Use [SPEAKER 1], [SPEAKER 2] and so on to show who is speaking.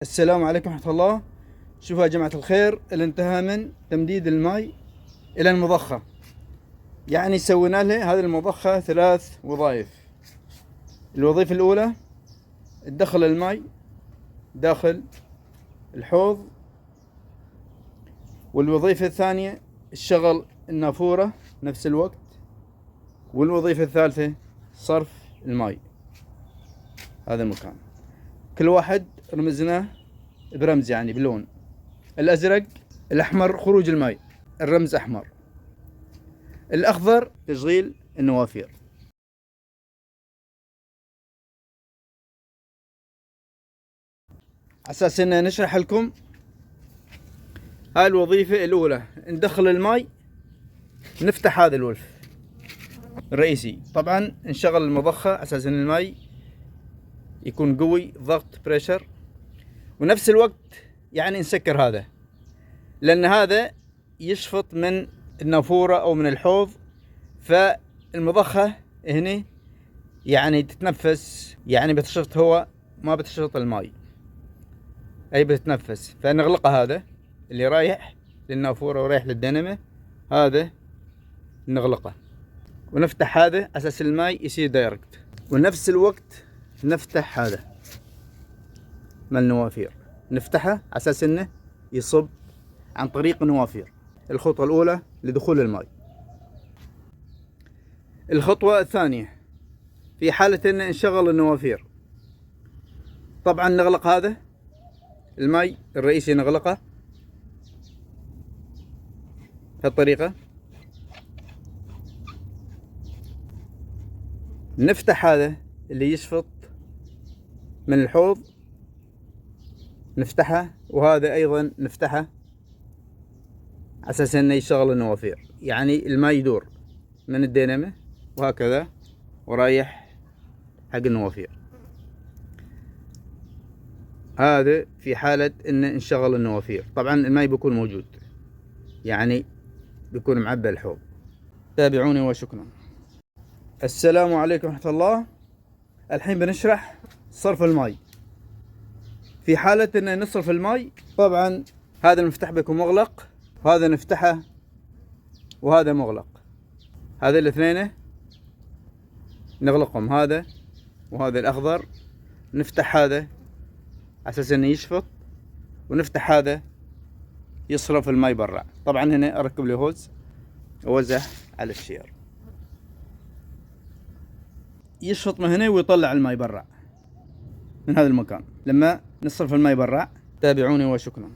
[SPEAKER 1] السلام عليكم ورحمة الله. شوفوا يا جماعة الخير، اللي انتهى من تمديد الماء إلى المضخة. يعني سوينا له هذه المضخة 3 وظائف. الوظيفة الأولى تدخل الماء داخل الحوض، والوظيفة الثانية تشغل النافورة نفس الوقت، والوظيفة الثالثة صرف الماء. هذا المكان كل واحد رمزناه برمز، يعني بلون. الأزرق الأحمر خروج الماء، الرمز أحمر. الأخضر تشغيل النوافير. أساس إن نشرح لكم هاي الوظيفة الأولى، ندخل الماء، نفتح هذا الولف الرئيسي. طبعا نشغل المضخة أساس إن الماء يكون قوي، ضغط بريشر، ونفس الوقت يعني نسكر هذا، لأن هذا يشفط من النافورة أو من الحوض، فالمضخة هنا يعني تتنفس، يعني بتشفط هواء ما بتشفط الماء، أي بتتنفس. فنغلقه هذا اللي رايح للنافورة ورايح للدينامو، هذا نغلقه ونفتح هذا أساس الماء يصير دايركت. ونفس الوقت نفتح هذا مال النوافير، نفتحه أساس إنه يصب عن طريق النوافير. الخطوة الأولى لدخول الماء. الخطوة الثانية في حالة إن نشغل النوافير، طبعا نغلق هذا الماء الرئيسي، نغلقه بهالطريقة. نفتح هذا اللي يشفط من الحوض، نفتحه، وهذا أيضا نفتحه على أساس إنه يشغل النوافير، يعني الماء يدور من الدينامو وهكذا ورايح حق النوافير. هذا في حالة إن نشغل النوافير. طبعا الماء بيكون موجود، يعني بيكون معبى الحوض. تابعوني وشكرا. السلام عليكم ورحمة الله. الحين بنشرح صرف الماء. في حالة إن نصرف الماء، طبعا هذا المفتاح بيكون مغلق، وهذا نفتحه وهذا مغلق. هذا الاثنين نغلقهم، هذا وهذا الأخضر. نفتح هذا على أساس إنه يشفط، ونفتح هذا يصرف الماء برا. طبعا هنا أركب لي هوز ووزع على الشير، يشفط من هنا ويطلع الماء برا من هذا المكان لما نصرف الماء برا. تابعوني وشكرا.